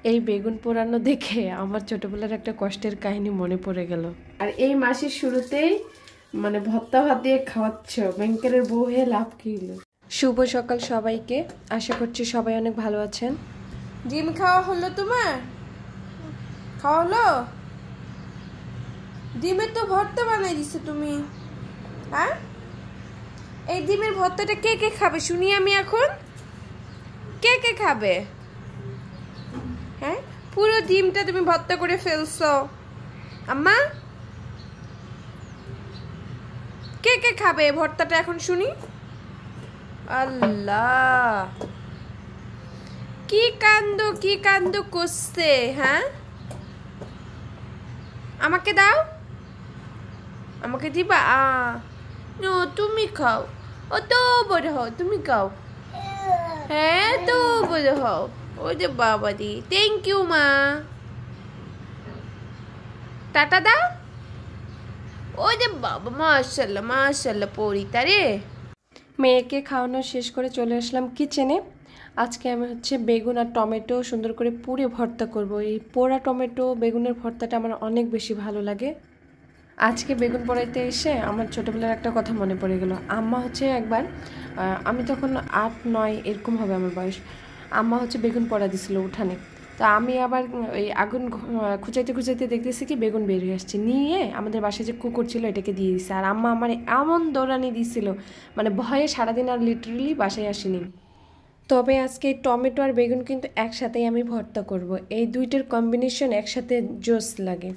এই বেগুন পোড়ানো দেখে আমার ছোটবেলার একটা কষ্টের কাহিনী মনে পড়ে গেল। আর এই মাসের শুরুতেই মানে ভর্তা ভাত দিয়ে খাওয়াচ্ছ, ব্যাংকের বউ হয়ে লাভ কি হলো। শুভ সকাল সবাইকে, আশা করছি সবাই অনেক ভালো আছেন। ডিম খাওয়া হলো তোমার? খাওয়া হলো? ডিমের তো ভর্তা বানাই দিছো তুমি। হ্যাঁ, এই ডিমের ভর্তাটা কে কে খাবে শুনি আমি এখন। কে কে খাবে? হ্যাঁ, পুরো ডিমটা তুমি ভর্তা করে ফেলছো। আম্মা, কে কে খাবে ভর্তাটা এখন শুনি। আল্লাহ, কি কান্দ করছে। হ্যাঁ, আমাকে দাও, আমাকে দিবা? নো, তুমি খাও। ও তো বড় হও, তুমি খাও। হ্যাঁ, তো বড় হও। ওই যে বাবা দি, থ্যাংক ইউ মা। টাটা দাও। ওই যে বাবা, মাশাল্লাহ মাশাল্লাহ পরিতা রে। মেয়েকে খাওয়ানো শেষ করে চলে আসলাম কিচেনে। আজকে আমি বেগুন আর টমেটো সুন্দর করে পুড়ে ভর্তা করব। এই পোড়া টমেটো বেগুনের ভর্তাটা আমার অনেক বেশি ভালো লাগে। আজকে বেগুন পোড়াইতে এসে আমার ছোটোবেলার একটা কথা মনে পড়ে গেল। আম্মা একবার, আমি তখন 8-9 এরকম হবে আমার বয়স, আম্মা বেগুন পোড়া দিছিল উঠানে। তা আমি আবার ওই আগুন খুঁচাইতে দেখতেছি কি বেগুন বের হয়ে আসছে, নিয়ে আমাদের বাসায় যে কুকুর ছিল এটাকে দিয়ে দিছে। আর আম্মা আমার এমন দৌড়ানি দিছিল, মানে ভয়ে সারাদিন আর লিটারেলি বাসায় আসিনি। তবে আজকে টমেটো আর বেগুন কিন্তু একসাথেই আমি ভর্তা করব। এই দুইটার কম্বিনেশন একসাথে জোস লাগে।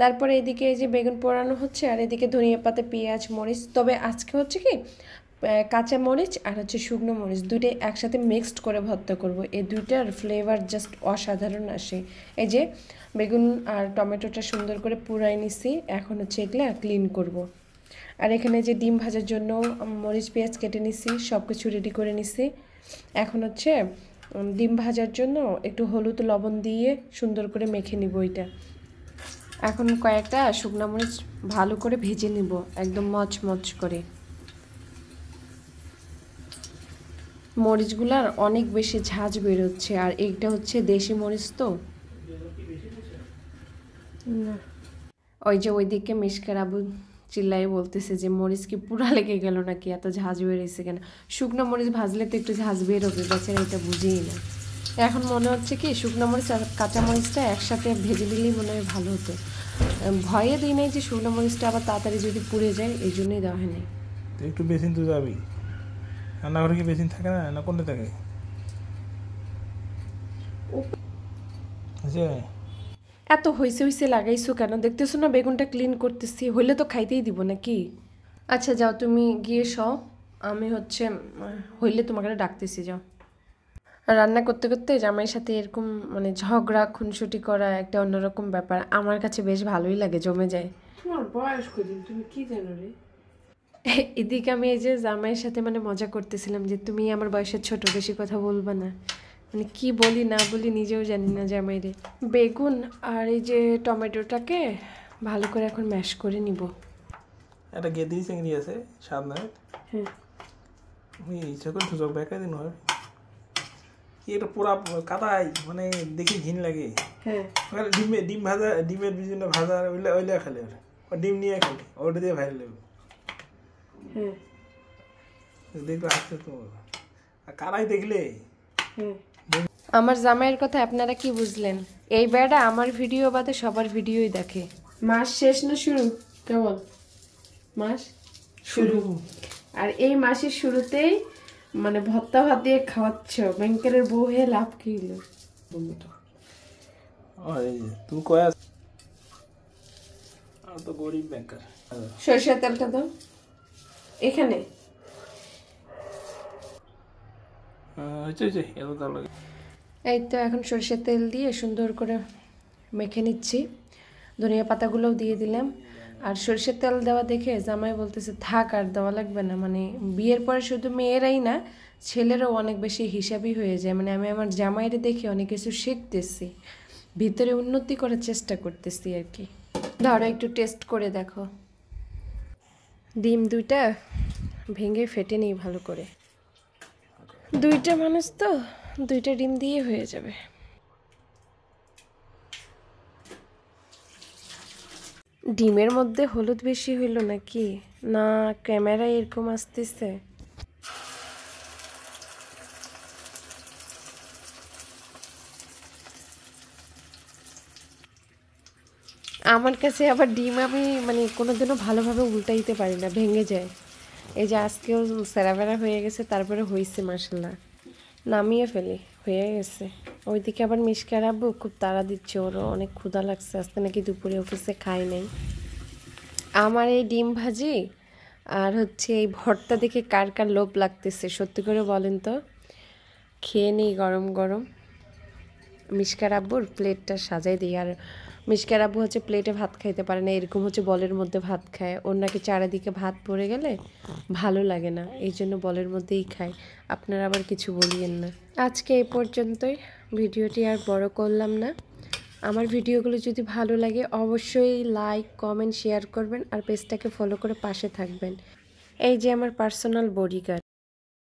তারপরে এদিকে এই যে বেগুন পোড়ানো হচ্ছে, আর এদিকে ধনিয়া পাতা, পেঁয়াজ, মরিচ। তবে আজকে কি কাঁচা মরিচ আর শুকনো মরিচ দুইটাই একসাথে মিক্সড করে ভর্তা করব। এই দুইটার ফ্লেভার জাস্ট অসাধারণ আসে। এই যে বেগুন আর টমেটোটা সুন্দর করে পুড়াই নিছি, এখন এগুলা ক্লিন করব। আর এখানে যে ডিম ভাজার জন্য মরিচ পেঁয়াজ কেটে নিছি, সব কিছু রেডি করে নিছি। এখন ডিম ভাজার জন্য একটু হলুদ লবণ দিয়ে সুন্দর করে মেখে নিব। এটা এখন কয়েকটা শুকনো মরিচ ভালো করে ভেজে নিব, একদম মচমচ করে। মরিচগুলার অনেক বেশি ঝাঁঝ বেরোচ্ছে, আর এইটা দেশি মরিচ তো। ওই যে ওইদিকে মিশকার আবু চিল্লাই বলতেছে যে মরিচ কি পুরা লেগে গেল নাকি, এত ঝাঁঝ বেরিয়েছে কেন। শুকনো মরিচ ভাজলে তো একটু ঝাঁঝ বেরোবে, বেচারা এটা বুঝেই না। এখন মনে হচ্ছে কি শুকনো মরিচ আর কাঁচা মরিচটা একসাথে ভেজে দিলেই মনে হয় ভালো হতো। ভয়ে দিই নাই যে শুকনো মরিচটা আবার তাড়াতাড়ি যদি পুড়ে যায়, এই জন্যই দেওয়া হয় নাই। একটু বেসিন তো যাবি, রান্নাঘরে কি বেসিন থাকে না, না কোনটা থাকে? এত হইছে লাগাইছো কেন? দেখতেছো না বেগুনটা ক্লিন করতেছি, হইলে তো খাইতেই দিব নাকি। আচ্ছা যাও, তুমি গিয়ে শও, আমি হইলে তোমাকে ডাকতেছি, যাও। রান্না করতে করতে জামাইয়ের সাথে এরকম মানে ঝগড়া খুনসুটি করা একটা অন্যরকম ব্যাপার, আমার কাছে বেশ ভালোই লাগে, জমে যায়। তোমার বয়স কদিন, তুমি কি জানো রে। এদিকে আমি এই যে জামাইয়ের সাথে মানে মজা করতেছিলাম যে তুমি আমার বয়সের ছোট, বেশি কথা বলবা না। মানে কি বলি না বলি নিজেও জানি না জামাইরে। বেগুন আর এই যে টমেটোটাকে ভালো করে এখন ম্যাশ করে নিব। একটা গেদি চিংড়ি আছে সামনে, হ্যাঁ আমি ইচ্ছা করে সুযোগ ব্যাখ্যা দিন হয় কি, এটা পুরা কাদাই মানে দেখি ঘিন লাগে। হ্যাঁ, ডিম ভাজা, ডিমের বিভিন্ন ভাজা ওইলে খেলে, ডিম নিয়ে খেলে, ওটা দিয়ে ভাই লেবে। হ্যাঁ দেখবে আসছে তো কারাই দেখলে। আমার জামাইয়ের কথা আপনারা কি বুঝলেন? এই বেড়া আমার ভিডিও বাদে সবার ভিডিওই দেখে। মাস শেষ না শুরু? কেমন মাস শুরু, আর এই মাসের শুরুতেই মানে ভর্তা ভাত দিয়ে খাওয়াচ্ছ, ব্যাংকের বউ হয়ে লাভ কি হলো? তুই কয়া তো গরিব ব্যাংকার। সরিষার তেলটা দাও এখানে। এই তো এখন সরিষার তেল দিয়ে সুন্দর করে মেখে নিচ্ছি, ধনিয়া পাতাগুলোও দিয়ে দিলাম। আর সরিষার তেল দেওয়া দেখে জামাই বলতেছে থাক আর দেওয়া লাগবে না। মানে বিয়ের পরে শুধু মেয়েরাই না, ছেলেরাও অনেক বেশি হিসাবই হয়ে যায়। মানে আমি আমার জামাইরে দেখে অনেক কিছু শিখতেছি, ভিতরে উন্নতি করার চেষ্টা করতেছি আর কি। ধরো একটু টেস্ট করে দেখো। ডিম দুইটা ভেঙে ফেটে নিই ভালো করে, দুইটা মানুষ তো দুইটা ডিম দিয়ে হয়ে যাবে। ডিমের মধ্যে হলুদ বেশি হইল নাকি, না ক্যামেরা এরকম আসতেছে? আমার কাছে আবার ডিম আমি মানে কোনোদিনও ভালোভাবে উল্টাইতে পারি না, ভেঙে যায়। এই যে আজকেও সেরাবেরা হয়ে গেছে, তারপরে হয়েছে মাসাল্লাহ, নামিয়ে ফেলি, হয়ে গেছে। ওইদিকে আবার মিশকা রাব্বু খুব তাড়া দিচ্ছে, ওরও অনেক ক্ষুধা লাগছে, আজকে নাকি দুপুরে অফিসে খাই নাই। আমার এই ডিম ভাজি আর হচ্ছে এই ভর্তা দেখে কার কার লোভ লাগতেছে সত্যি করে বলেন তো? খেয়ে নিই গরম গরম। মিশকা রাব্বুর প্লেটটা সাজাই দিই। আর মিশকা রাব্বু হচ্ছে প্লেটে ভাত খাইতে পারে না, এরকম হচ্ছে বলের মধ্যে ভাত খায়। ওর নাকি চারিদিকে ভাত পড়ে গেলে ভালো লাগে না, এই জন্য বলের মধ্যেই খায়। আপনারা আবার কিছু বলিয়েন না। আজকে এই পর্যন্তই, ভিডিওটি আর বড় করলাম না। আমার ভিডিওগুলো যদি ভালো লাগে অবশ্যই লাইক কমেন্ট শেয়ার করবেন, আর পেজটাকে ফলো করে পাশে থাকবেন। এই যে আমার পার্সোনাল বডিগার্ড।